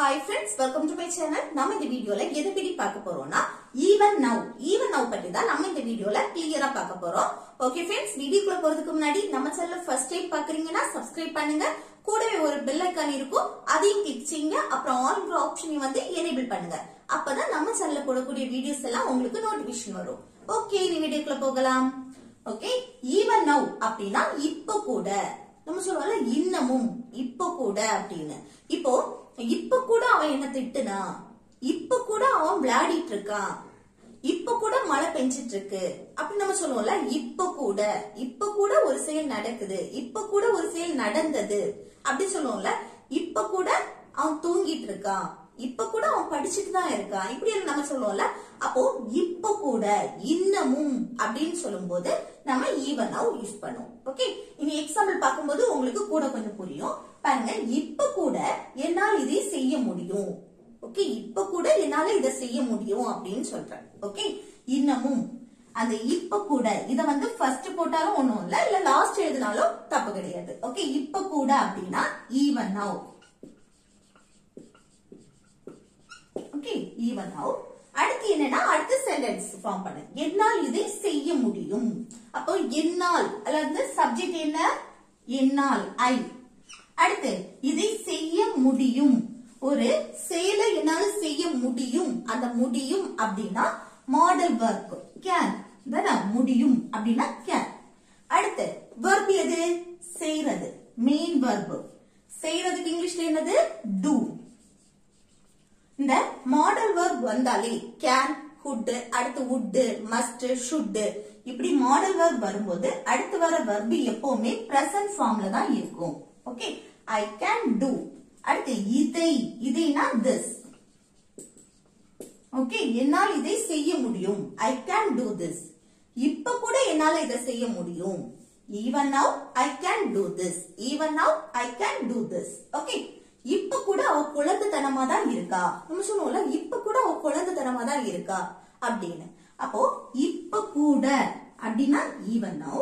Hi friends, welcome to my channel. நம்ம இந்த வீடியோல எதை பத்தி பார்க்க போறோம்னா even now பத்தி தான் நம்ம இந்த வீடியோல கிளியரா பார்க்க போறோம். ஓகே फ्रेंड्स, வீடியோக்குள்ள போறதுக்கு முன்னாடி நம்ம சேனலை ஃபர்ஸ்ட் டைம் பார்க்கறீங்கன்னா Subscribe பண்ணுங்க. கூடவே ஒரு பெல் ஐகான் இருக்கும், அதையும் கிளிக் செய்யுங்க. அப்புறம் ஆல்ங்கிற ஆப்ஷனை வந்து எனேபிள் பண்ணுங்க. அப்பதான் நம்ம சேனல்ல போடக்கூடிய வீடியோஸ் எல்லாம் உங்களுக்கு நோட்டிபிகேஷன் வரும். ஓகே, இந்த வீடியோக்குள்ள போகலாம். ஓகே, even now அப்படினா இப்ப கூட. நம்ம சொல்றோம்ல இன்னமும் இப்ப கூட அப்படின்னு. இப்ப கூட அவன் என்ன திட்டுனா, இப்ப கூட அவன் விளையாடிட்டு இருக்கான், இப்ப கூட மழை பெஞ்சிட்டு இருக்கு அப்படி நம்ம சொல்லுவோம்ல. இப்ப கூட ஒரு செயல் நடக்குது, இப்ப கூட ஒரு செயல் நடந்தது அப்படி சொல்லுவோம்ல. இப்ப கூட அவன் தூங்கிட்டு இருக்கான், இப்ப கூட அவன் படிச்சுட்டு தான் இருக்கான், இப்படி நம்ம சொல்லுவோம்ல. அப்போ இப்ப கூட இன்னமும் அப்படின்னு சொல்லும் போது நம்ம even now யூஸ் பண்ணுவோம். ஓகே, இனி எக்ஸாம்பிள் பார்க்கும்போது உங்களுக்கு கூட கொஞ்சம் புரியும். பாருங்க, இப்ப கூட என்னால் இதை செய்ய முடியும். ஓகே, இப்ப கூட என்னால இதை செய்ய முடியும் அப்படின்னு சொல்றேன். ஓகே, இன்னமும் அந்த இப்ப கூட இத வந்து ஃபர்ஸ்ட் போட்டாலும் ஒண்ணும் இல்ல லாஸ்ட் எழுதினாலும் தப்பு கிடையாது. ஓகே, இப்ப கூட அப்படின்னா even now. Okay, even now. அடுத்து என்னன்னா, அடுத்த சென்டென்ஸ் ஃபார்ம் பண்ணு. என்னால் இதை செய்ய முடியும். அப்போ என்னால் அல்லது சப்ஜெக்ட் என்ன, என்னால் ஐ. அடுத்து இதை செய்ய முடியும், ஒரு செயலை என்னால செய்ய முடியும். அந்த முடியும் அப்படின்னா மாடல் வர்ப் கேன். முடியும் அப்படின்னா கேன். அடுத்து வர்ப் எது, செய்யறது, மெயின் வர்ப். செய்யறதுக்கு இங்கிலீஷ்ல என்னது, டூ. இந்த மாடல் வர்ப் வந்தாலே கேன், குட், அடுத்து would, must, should இப்படி மாடல் வர்ப் வரும்போது அடுத்து வர வர்ப் எப்பவுமே பிரசன்ட் ஃபார்ம்ல தான் இருக்கும். Okay, I can do. அடுத்து இதைனா this. ஓகே, என்னால் இதை செய்ய முடியும், I can do this. இப்ப கூட என்னால இதை செய்ய முடியும், even now I can do this. even now I can do this. Okay, இப்ப கூட அவ குழந்தைத்தனமா தான் இருக்கா. நம்ம சொல்லுவோம்ல, இப்ப கூட அவ குழந்தைத்தனமா தான் இருக்கா அப்படின்னு. அப்போ இப்ப கூட அப்படின்னா even now.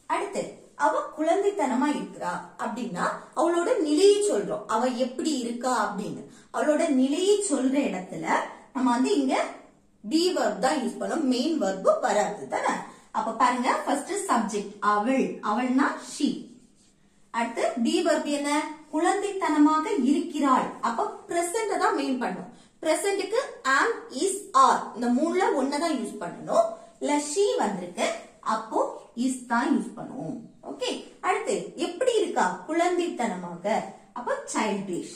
அடுத்து அவ குழந்தைத்தனமா இருக்கிறா அப்படின்னா அவளோட நிலையை சொல்றோம். அவ எப்படி இருக்கா அப்படின்னு அவளோட நிலையை சொல்ற இடத்துல நம்ம வந்து இங்க பி வர்ப் தான் யூஸ் பண்ணோம், மெயின் வர்ப் வராது தானே. அப்ப பாருங்க, ஃபர்ஸ்ட் சப்ஜெக்ட் அவள், அவள்னா she. அடுத்து பி வர்ப் என்ன, குழந்தைத்தனமாக இருக்கிறாள். அப்ப பிரசன்ட் தான் மெயின் பண்ணும். பிரசன்ட்க்கு am, is, are இந்த மூணுல ஒன்னதான் யூஸ் பண்ணணும். இல்ல she வந்திருக்கு, அப்போ is தான் யூஸ் பண்ணுவோம். ஓகே, அடுத்து எப்படி இருக்கா, குழந்தைத்தனமாக, அப்ப childish.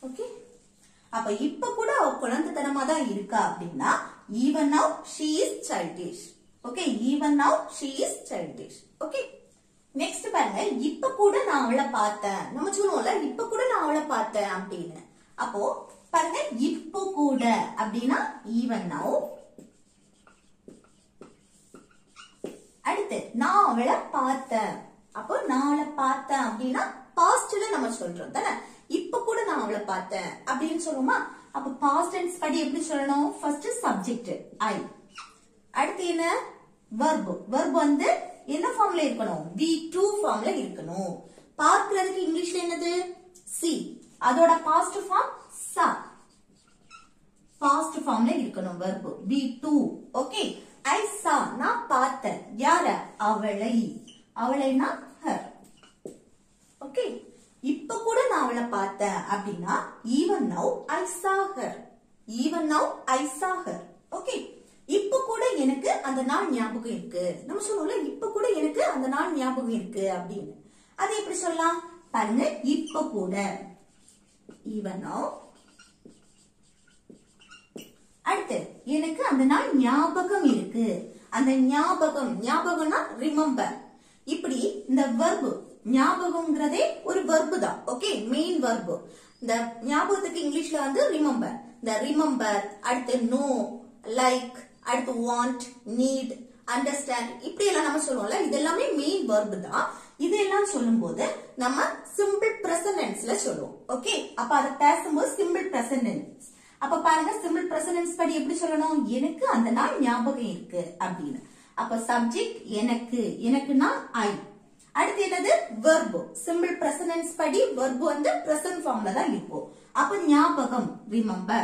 ஓகே, அப்ப இப்ப கூட அவ குழந்தைத்தனமா தான் இருக்கா அப்படின்னா even now she is childish. Okay, even now she is childish. Okay, next பாருங்க, இப்ப கூட நான் அவளை பார்த்தேன். நம்ம சொல்லுவோம்ல, இப்ப கூட நான் அவளை பார்த்தேன் அப்படின்னு. அப்போ பாருங்க, இப்ப கூட அப்படின்னா even now. அடுத்து நான் அவளை பார்த்தேன். அப்போ நான் அவளை பார்த்தேன் அப்படின்னா பாஸ்ட்ல நம்ம சொல்றோம் தானே. இப்ப கூட நான் அவளை பார்த்தேன் அப்படின்னு சொல்லுவோமா. அப்ப பாஸ்ட் டென்ஸ் படி எப்படி சொல்லணும், ஃபர்ஸ்ட் சப்ஜெக்ட் ஐ. அடுத்து என்ன, verb. verb வந்து என்ன ஃபார்ம்ல இருக்கணும், V2 ஃபார்ம்ல இருக்கணும். பார்க்கிறதுக்கு இங்கிலீஷ்ல என்னது, see. அதோட பாஸ்ட் ஃபார்ம் saw. பாஸ்ட் ஃபார்ம்ல இருக்கணும் verb V2. Okay, I saw நான் பார்த்தேன். யார, அவளை. அவளைனா her. ஓகே, இப்ப கூட நான் அவளை பார்த்தேன் அப்படின்னா even now I saw her. even now I saw her. Okay, இப்ப கூட எனக்கு அந்த நாள் ஞாபகம் இருக்கு. நம்ம சொல்லுவோம்ல, இப்ப கூட எனக்கு அந்த நாள் ஞாபகம் இருக்கு அப்படின்னு. அது எப்படி சொல்லலாம் பாருங்க, இப்ப கூட even now. அடுத்து எனக்கு அந்த நாள் ஞாபகம் இருக்கு. அந்த ஞாபகம்னா ரிமெம்பர். இப்படி இந்த verb ஞாபகம்ங்கிறதே ஒரு verb தான். Okay, main verb. இந்த ஞாபகத்துக்கு இங்கிலீஷ்ல வந்து ரிமெம்பர். இந்த ரிமெம்பர், அடுத்து நோ, லைக், அடுத்து வாண்ட், நீட், அண்டர்ஸ்டாண்ட் இப்படி எல்லாம் நம்ம சொல்லுவோம்ல, இது எல்லாமே மெயின் verb தான். இதெல்லாம் சொல்லும் போது நம்ம சிம்பிள் பிரசன்ட் டென்ஸ்ல சொல்லுவோம். ஓகே, அப்ப அத பேசும்போது சிம்பிள் பிரசன்ட் டென்ஸ். அப்ப பாருங்க, சிம்பிள் பிரசன்ட் டென்ஸ் படி எப்படி சொல்லணும், எனக்கு அந்த நாள் ஞாபகம் இருக்கு அப்படின்னு. அப்ப சப்ஜெக்ட் எனக்கு, எனக்குன்னா ஐ. அடுத்து என்னது verb. சிம்பிள் பிரசன்ட் படி verb வந்து பிரசன்ட் ஃபார்ம்ல தான் இருக்கும். அப்ப ஞாபகம் remember.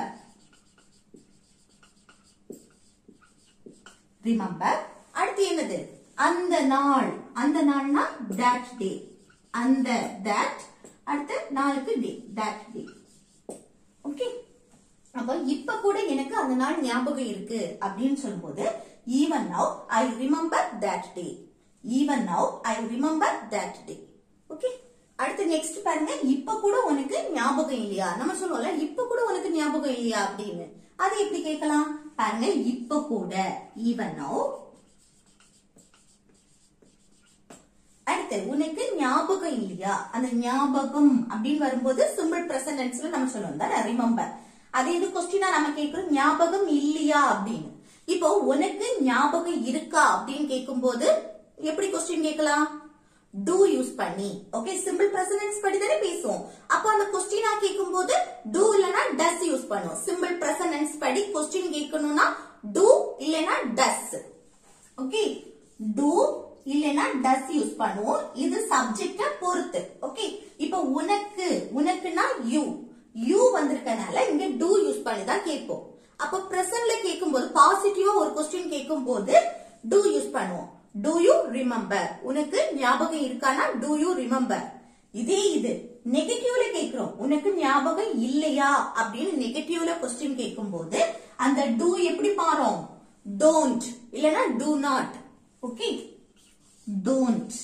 remember. அடுத்து என்னது அந்த நாள், அந்த நாள்னா that day. அந்த that அடுத்து நாளுக்கு day, that day. ஓகே. அப்ப இப்ப கூட எனக்கு அந்த நாள் ஞாபகம் இருக்கு அப்படின்னு சொல்லும்போது even now I remember that day. even now I remember that day. Okay. அடுத்து நெக்ஸ்ட் பாருங்க, இப்ப கூட உனக்கு ஞாபகம் இல்லையா? நம்ம சொல்லுவோம்ல இப்ப கூட உனக்கு ஞாபகம் இல்லையா அப்படின்னு. அது எப்படி கேட்கலாம் பாருங்க, இப்ப கூட even now. அடுத்து உனக்கு ஞாபகம் இல்லையா? அந்த ஞாபகம் அப்படின்னு வரும்போது சிம்பிள் பிரசன்ட் டென்ஸ்ல நம்ம சொல்லுவோம் தானே ரிமெம்பர். அதே இது क्वेश्चनா நம்ம கேக்குறோம் ஞாபகம் இல்லையா அப்படின்னு. இப்போ உனக்கு ஞாபகம் இருக்கா அப்படின்னு கேட்கும்போது எப்படி क्वेश्चन கேட்கலாம்? do யூஸ் பண்ணி. ஓகே, சிம்பிள் பிரசன்ட் டென்ஸ் படி தானே பேசுவோம். அப்ப அந்த क्वेश्चनா கேட்கும்போது do இல்லனா does யூஸ் பண்ணுவோம். சிம்பிள் பிரசன்ட் டென்ஸ் படி क्वेश्चन கேட்கணும்னா do இல்லனா does. ஓகே, do இல்லனா does யூஸ் பண்ணுவோம். இது சப்ஜெக்ட்ட பொறுத்து. ஓகே, இப்போ உனக்கு, உனக்குனா you, you வந்திருக்கனால இங்க do யூஸ் பண்ணி தான் கேட்போம். அப்ப பிரசன்ட்ல கேட்கும்போது பாசிட்டிவா ஒரு क्वेश्चन கேட்கும்போது do யூஸ் பண்ணுவோம். do you remember? உனக்கு ஞாபகம் இருக்கானா do you remember? இதே இது நெகட்டிவ்ல கேக்குறோம், உனக்கு ஞாபகம் இல்லையா அப்படின்னு நெகட்டிவ்ல क्वेश्चन கேட்கும்போது அந்த do எப்படி மாறும்? don't இல்லனா do not. ஓகே, don't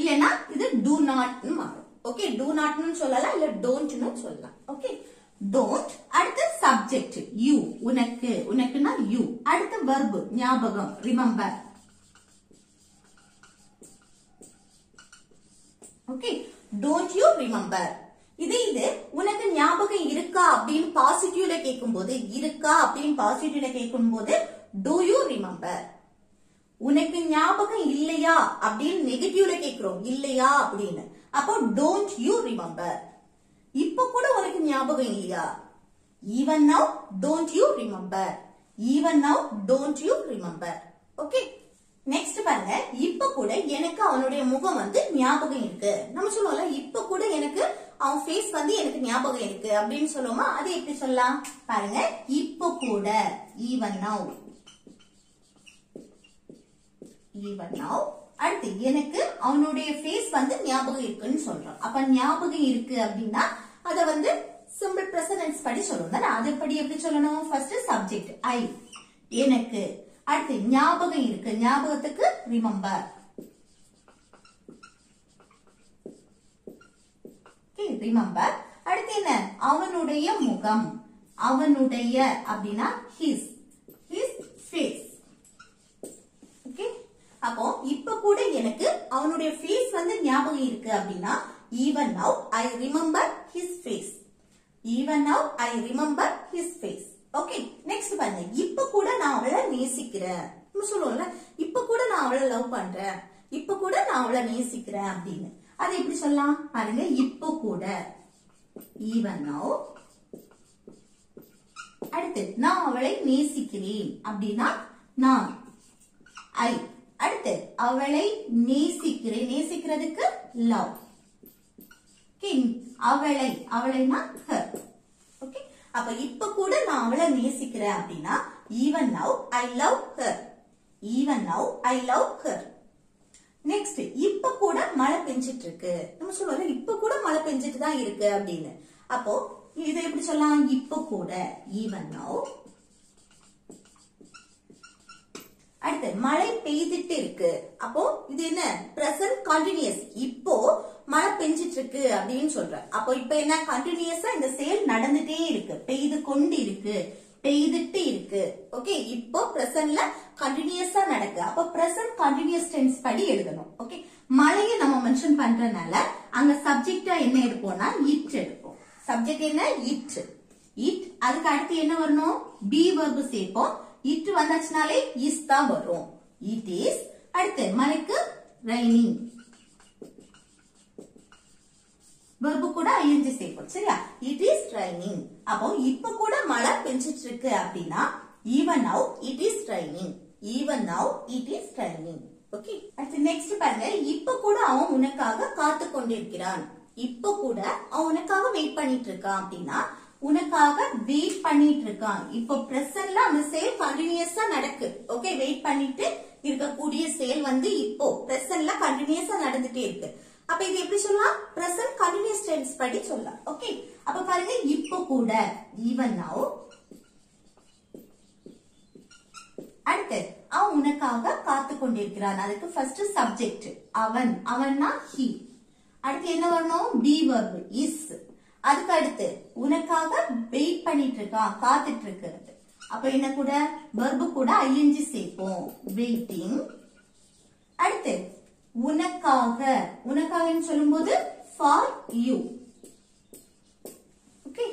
இல்லனா இது do not னு மாறும். ஓகே, do not னு சொல்லலாம் இல்ல don't னு சொல்லலாம். Okay, don't. அடுத்து சப்ஜெக்ட் you, உனக்கு, உனக்குனா you. அடுத்து verb ஞாபகம் remember. Okay, don't you remember? இது உனக்கு ஞாபகம் இருக்கா அப்படின்னு பாசிட்டிவ்ல கேட்கும்போது, இருக்கா அப்படின்னு பாசிட்டிவ்ல கேட்கும்போது do you remember? உனக்கு ஞாபகம் இல்லையா அப்படின்னு நெகட்டிவ்ல கேக்குறோம், இல்லையா அப்படின்னு. அப்போ don't you remember? இப்ப கூட உனக்கு ஞாபகம் இல்லையா? even now don't you remember? even now don't you remember? Okay, next பாருங்க, இப்ப கூட எனக்கு அவனுடைய முகம் வந்து ஞாபகம் இருக்கு. நம்ம சொல்லுவோம்ல இப்ப கூட எனக்கு அவன் ஃபேஸ் வந்து எனக்கு ஞாபகம் இருக்கு அப்படின்னு சொல்லுவோமா? அது எப்படி சொல்லலாம் பாருங்க, இப்ப கூட even now. even now. அடுத்து எனக்கு அவனுடைய ஃபேஸ் வந்து ஞாபகம் இருக்குன்னு சொல்றோம். அப்ப ஞாபகம் இருக்கு அப்படின்னா அத வந்து சிம்பிள் பிரசன்ட் டென்ஸ் படி சொல்லுவோம் தானே. அதுபடி எப்படி சொல்லணும்? ஃபர்ஸ்ட் சப்ஜெக்ட் ஐ, எனக்கு. அடுத்து ஞாபகம் இருக்கு, ஞாபகத்துக்கு ரிமெம்பர். ரிமெம்பர். அடுத்து என்ன? அவனுடைய முகம், அவனுடைய அப்படின்னா his, his face. ஓகே, அப்போ இப்ப கூட எனக்கு அவனுடைய ஃபேஸ் வந்து ஞாபகம் இருக்கு அப்படின்னா even now I remember his face. even now I remember his face. Okay, next பாருங்க, இப்ப கூட நான் அவளை நேசிக்கிறேன். நம்ம சொல்லுவோம்ல இப்ப கூட நான் அவளை லவ் பண்றேன், இப்ப கூட நான் அவளை நேசிக்கிறேன் அப்படின்னு. அது எப்படி சொல்லலாம் பாருங்க, இப்ப கூட even now. அடுத்து நான் அவளை நேசிக்கிறேன் அப்படின்னா நான் ஐ. அடுத்து அவளை நேசிக்கிறேன், நேசிக்கிறதுக்கு லவ். அவளை, அவளைனா her. ஓகே, அப்ப இப்ப கூட நான் அவளை நேசிக்கிறேன் அப்படின்னா even now I love her. even now I love her. Next, இப்ப கூட மழை பெஞ்சிட்டு இருக்கு. நம்ம சொல்லுவோம் இப்ப கூட மழை பெஞ்சிட்டு தான் இருக்கு அப்படின்னு. அப்போ இதை எப்படி சொல்லலாம்? இப்ப கூட even now. அடுத்து மழை பெய்துட்டு இருக்கு. அப்போ இது என்ன? Present continuous. இப்போ மழை பெஞ்சிட்டு இருக்கு அப்படின்னு சொல்ற. அப்போ இப்ப என்ன? கண்டினியூஸா இந்த செயல் நடந்துட்டே இருக்கு, பெய்து கொண்டு இருக்கு, பெய்துட்டு இருக்கு. ஓகே, இப்போ பிரசன்ட்ல கண்டினியூஸா நடக்கு. அப்போ பிரசன்ட் கண்டினியூஸ் டென்ஸ் படி எழுதணும். ஓகே, மழையை நம்ம மென்ஷன் பண்றதுனால அங்க சப்ஜெக்டா என்ன எடுப்போம்னா இட் எடுப்போம். சப்ஜெக்ட் என்ன? இட். இட். அதுக்கு அடுத்து என்ன வரணும்? பி வெர்ப் சேர்ப்போம். இட் வந்தாச்சுனாலே இஸ் தான் வரும். It is. அடுத்து மழைக்கு ரைனிங். வெர்பு கூட ing சேர்ப்போம். சரியா? It is raining. அப்போ இப்ப கூட மழை பெஞ்சிட்டு இருக்கு அப்படின்னா even now it is raining. even now it is raining. Okay, அடுத்து நெக்ஸ்ட் பாருங்க. இப்ப கூட அவன் உனக்காக காத்து கொண்டிருக்கிறான். இப்ப கூட அவன் உனக்காக வெயிட் பண்ணிட்டு இருக்கான் அப்படின்னா உனக்காக வெயிட் பண்ணிட்டு இருக்கான். இப்போ பிரசன்ட்ல அந்த சேல் கண்டினியூஸா நடக்கு. ஓகே, வெயிட் பண்ணிட்டு இருக்கக்கூடிய சேல் வந்து இப்போ பிரசன்ட்ல கண்டினியூஸா நடந்துட்டே இருக்கு. அப்ப இது எப்படி சொல்லலாம்? பிரசன்ட் கண்டினியூஸ் டென்ஸ் படி சொல்லலாம். ஓகே, அப்ப பாருங்க இப்ப கூட even now. அடுத்து அவன் உனக்காக காத்து கொண்டிருக்கிறான். அதுக்கு ஃபர்ஸ்ட் சப்ஜெக்ட் அவன், அவன்னா he. அடுத்து என்ன வரணும்? be verb is. அதுக்கு அடுத்து உனக்காக வெயிட் பண்ணிட்டு இருக்கான், காத்துட்டு இருக்கிறது. அப்ப என்ன கூட verb கூட ing சேர்ப்போம், waiting. அடுத்து உனக்காக, உனக்காகன்னு சொல்லும்போது for you. ஓகே,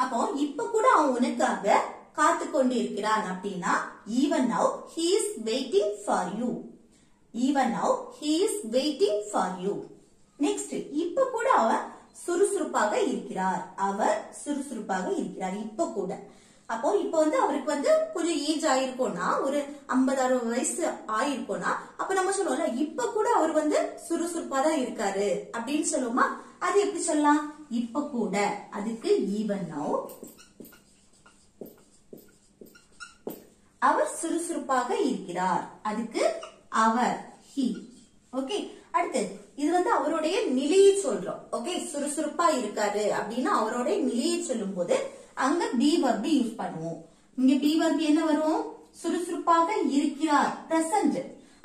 அப்போ இப்ப கூட அவன் உனக்காக காத்து கொண்டு இருக்கிறான் அப்படின்னா even now he is waiting for you. even now he is waiting for you. Next இப்ப கூட அவர் சுறுசுறுப்பாக இருக்கிறார். அவர் சுறுசுறுப்பாக இருக்கிறார் இப்ப கூட. அப்போ இப்ப வந்து அவருக்கு வந்து கொஞ்சம் ஏஜ் ஆயிருக்கும்னா, ஒரு 50-60 வயசு ஆயிருக்கும்னா, அப்ப நம்ம சொல்லுவோம்ல இப்ப கூட அவர் வந்து சுறுசுறுப்பா தான் இருக்காரு அப்படின்னு சொல்லுவோமா? அது எப்படி சொல்லலாம்? இப்ப கூட, அதுக்கு even now. அவர் சுறுசுறுப்பாக இருக்கிறார், அதுக்கு அவர் he. ஓகே, அடுத்து இது வந்து அவருடைய நிலையை சொல்றோம். ஓகே, சுறுசுறுப்பா இருக்காரு அப்படின்னா அவருடைய நிலையை சொல்லும் போது அங்க be verb யூஸ் பண்ணுவோம். இங்க be verb என்ன வரும்? சுறுசுறுப்பாக இருக்கிறார், present.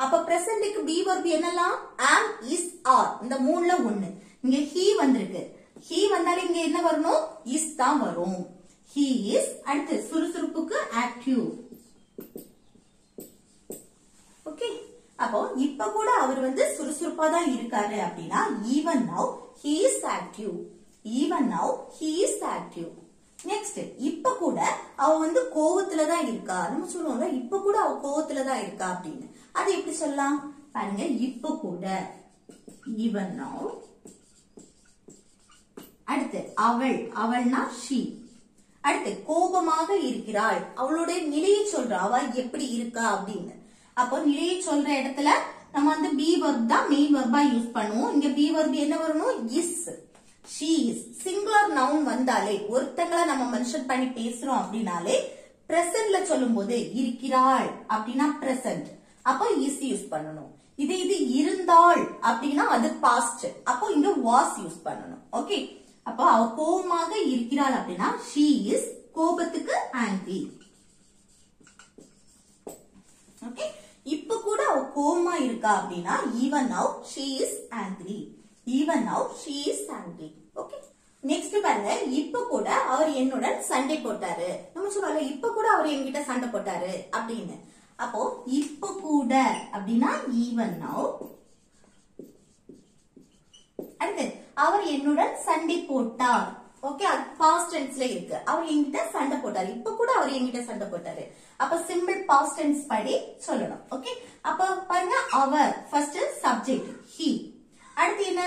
அப்ப presentக்கு be verb என்னலாம்? am, is, are. இந்த மூணுல ஒண்ணு. இங்க he வந்திருக்கு. he வந்தாலே இங்க என்ன வரணும்? is தான் வரும். he is. அடுத்து சுறுசுறுப்புக்கு active. ஓகே, அப்போ இப்ப கூட அவர் வந்து சுறுசுறுப்பா தான் இருக்காரு அப்படின்னா even now he is active. even now he is active. Next இப்ப கூட அவ வந்து கோவத்துல தான் இருக்கா. நம்ம சொல்லுவோம்ல இப்ப கூட அவ கோவத்துல தான் இருக்கா அப்படின்னு. அது எப்படி சொல்லலாம்? பாருங்க, இப்ப கூட even now. அடுத்து அவள், அவள்னா she. அடுத்து கோபமாக இருக்கிறாள், அவளுடைய நிலையை சொல்றா, அவ எப்படி இருக்கா அப்படின்னு. அப்போ நிலையை சொல்ற இடத்துல நம்ம வந்து be verb தான் மெயின் வெர்பா யூஸ் பண்ணுவோம். இங்க be verb என்ன வரணும்? is. she is. Singular noun வந்தாலே, ஒருத்தங்களை நம்ம மென்ஷன் பண்ணி பேசுறோம் அப்படின்னாலே பிரசன்ட்ல சொல்லும் போது இருக்கிறாள் அப்படின்னா பிரசன்ட், அப்போ is யூஸ் பண்ணணும். இது இருந்தாள் அப்படின்னா அது பாஸ்ட், அப்போ இங்க was யூஸ் பண்ணணும். ஓகே, அப்போ அவ கோபமாக இருக்கிறாள் அப்படின்னா she is கோபத்துக்கு angry. ஓகே, இப்ப கூட அவ கோபமா இருக்கா அப்படின்னா even now she is angry. even now she is angry. Okay, next பாருங்க. இப்ப கூட அவர் என்னுடன் சண்டை போட்டாரு. நம்ம சொல்றோம்ல இப்ப கூட அவர் என்கிட்ட சண்டை போட்டாரு அப்படின்னு. அப்போ இப்ப கூட அப்படின்னா even now. அடுத்து அவர் என்னுடன் சண்டை போட்டார். ஓகே, அது பாஸ்ட் டென்ஸ்ல இருக்கு. அவர் என்கிட்ட சண்டை போட்டாரு, இப்ப கூட அவர் என்கிட்ட சண்டை போட்டாரு. அப்ப சிம்பிள் பாஸ்ட் டென்ஸ் படி சொல்லணும். ஓகே, அப்ப பாருங்க அவர் ஃபர்ஸ்ட் சப்ஜெக்ட் he. அடுத்து என்ன?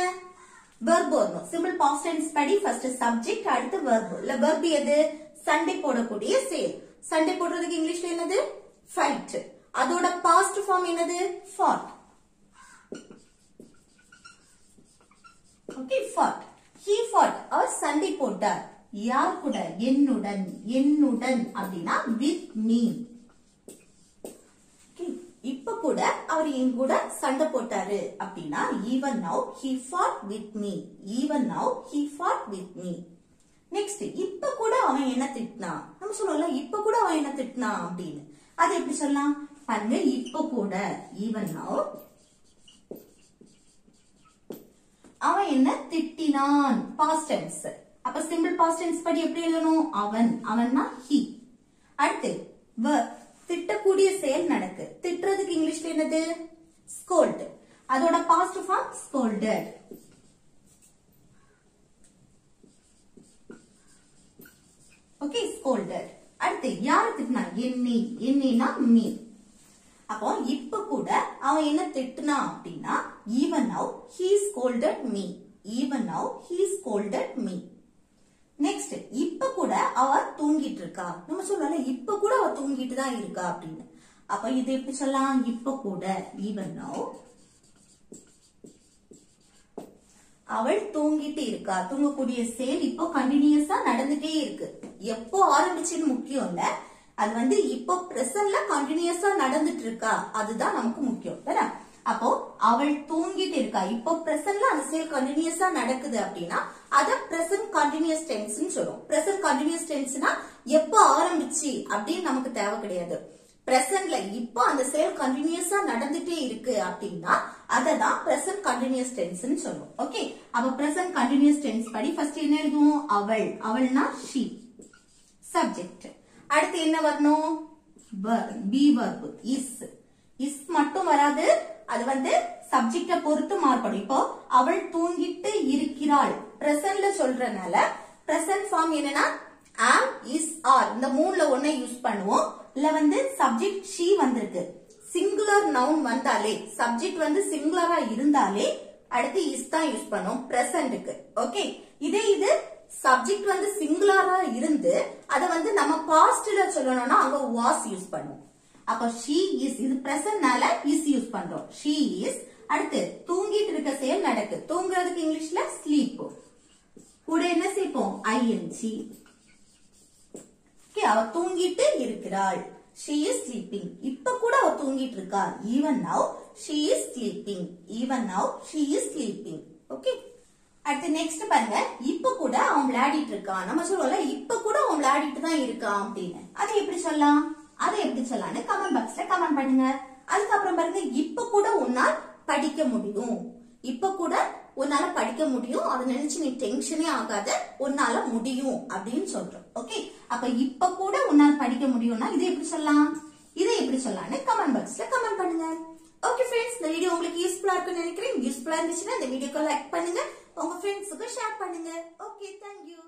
verb வரணும். சிம்பிள் பாஸ்ட் டென்ஸ் படி ஃபர்ஸ்ட் சப்ஜெக்ட், அடுத்து verb. இல்ல verb எது? சண்டை போடக்கூடிய செயல். சண்டை போடுறதுக்கு இங்கிலீஷ்ல என்னது? fight. அதோட பாஸ்ட் ஃபார்ம் என்னது? fought. Okay, fought. he fought. அவர் சண்டை போட்டார். யார் கூட? என்னுடன். என்னுடன் அப்படின்னா with me. இப்ப கூட அவர் என் கூட சண்டை போட்டாரு அப்படின்னா even now he fought with me. even now he fought with me. Next இப்ப கூட அவன் என்ன திட்டினா. நம்ம சொல்லுவோம்ல இப்ப கூட அவன் என்ன திட்டினா அப்படின்னு. அது எப்படி சொல்லலாம்? பாருங்க, இப்ப கூட even now அவன் என்ன திட்டினான், பாஸ்ட் டென்ஸ். அப்ப சிம்பிள் பாஸ்ட் டென்ஸ் படி எப்படி எழுதணும்? அவன், அவன்னா he. அடுத்து திட்டக்கூடிய செயல் நடக்கு. திட்டுறதுக்கு இங்கிலீஷ்ல என்னது? scold. அதோட past form scolded. Okay, scolded. அடுத்து யாரை திட்டினா? என்னை. என்னைனா me. அப்போ இப்ப கூட அவன் என்ன திட்டுனா அப்படின்னா even now he scolded me. even now he scolded me. Next இப்ப கூட அவ தூங்கிட்டு இருக்கா. நம்ம சொல்லல இப்ப கூட அவ தூங்கிட்டு தான் இருக்கா அப்படின்னு. அப்ப இது எப்படி சொல்லலாம்? இப்ப கூட even now அவள் தூங்கிட்டு இருக்கா. தூங்கக்கூடிய செயல் இப்போ கண்டினியூஸா நடந்துட்டே இருக்கு. எப்போ ஆரம்பிச்சுன்னு முக்கியம் இல்ல, அது வந்து இப்போ பிரசன்ட்ல கண்டினியூஸா நடந்துட்டு இருக்கா, அதுதான் நமக்கு முக்கியம். அப்போ அவள் தூங்கிட்டு இருக்கா, இப்போ பிரசன்ட்ல அந்த செயல் கண்டினியூஸா நடக்குது அப்படின்னா அத பிரசன்ட் கண்டினியூஸ் டென்ஸ்னு சொல்லுவோம். பிரசன்ட் கண்டினியூஸ் டென்ஸ்னா எப்போ ஆரம்பிச்சு அப்படின்னு நமக்கு தேவை கிடையாது. பிரசன்ட்ல இப்போ அந்த செயல் கண்டினியூஸா நடந்துட்டே இருக்கு அப்படின்னா அததான் பிரசன்ட் கண்டினியூஸ் டென்ஸ்னு சொல்லுவோம். ஓகே, அப்ப பிரசன்ட் கண்டினியூஸ் டென்ஸ் படி ஃபர்ஸ்ட் என்ன எழுதுவோம்? அவள். அவள்னா she, சப்ஜெக்ட். அடுத்து என்ன வரணும்? be verb is மட்டும் வராது, அது வந்து சப்ஜெக்ட பொறுத்து மாறுபடும். இப்போ அவள் தூங்கிட்டு இருக்கிறாள் பிரசன்ட்ல சொல்றனால பிரசன்ட் ஃபார்ம் என்னன்னா am, is, are இந்த மூணுல ஒண்ணை யூஸ் பண்ணுவோம். இல்ல வந்து சப்ஜெக்ட் she வந்திருக்கு, சிங்குலர் நவுன் வந்தாலே, சப்ஜெக்ட் வந்து சிங்குலரா இருந்தாலே அடுத்து இஸ் தான் யூஸ் பண்ணுவோம் பிரசன்ட்க்கு. ஓகே, இதே இது சப்ஜெக்ட் வந்து சிங்குலரா இருந்து அத வந்து நம்ம பாஸ்ட்ல சொல்லணும்னா அங்க was யூஸ் பண்ணுவோம். அப்ப she is, இது பிரசன்ட்னால is யூஸ் பண்றோம். she is. அடுத்து தூங்கிட்டு இருக்க செயல் நடக்கு. தூங்குறதுக்கு இங்கிலீஷ்ல sleep. கூட என்ன சேர்ப்போம்? ing. அவ தூங்கிட்டு இருக்கிறாள். she is sleeping. இப்ப கூட அவ தூங்கிட்டு இருக்கா. even now she is sleeping. even now she is sleeping. Okay, அடுத்து நெக்ஸ்ட் பாருங்க. இப்ப கூட அவன் விளையாடிட்டு இருக்கான். நம்ம சொல்லுவோம்ல இப்ப கூட அவன் விளையாடிட்டு தான் இருக்கான் அப்படின்னு. அதை எப்படி சொல்லலாம்? அதை எப்படி சொல்லலாம்னு கமெண்ட் பாக்ஸ்ல கமெண்ட் பண்ணுங்க. அதுக்கப்புறம் பாருங்க, இப்ப கூட உன்னால் படிக்க முடியும். இப்ப கூட உன்னால படிக்க முடியும், அதை நினைச்சு நீ டென்ஷனே ஆகாத, உன்னால முடியும் அப்படின்னு சொல்றோம். ஓகே, அப்ப இப்ப கூட உன்னால படிக்க முடியும்னா இதை எப்படி சொல்லலாம்? இதை எப்படி சொல்லலாம்னு கமெண்ட் பாக்ஸ்ல கமெண்ட் பண்ணுங்க. ஓகே ஃப்ரெண்ட்ஸ், இந்த வீடியோ உங்களுக்கு யூஸ்ஃபுல்லா இருக்குன்னு நினைக்கிறேன். யூஸ்ஃபுல்லா இருந்துச்சுன்னா இந்த வீடியோக்கு லைக் பண்ணுங்க, உங்க ஃப்ரெண்ட்ஸுக்கு ஷேர் பண்ணுங்க. Okay, thank you.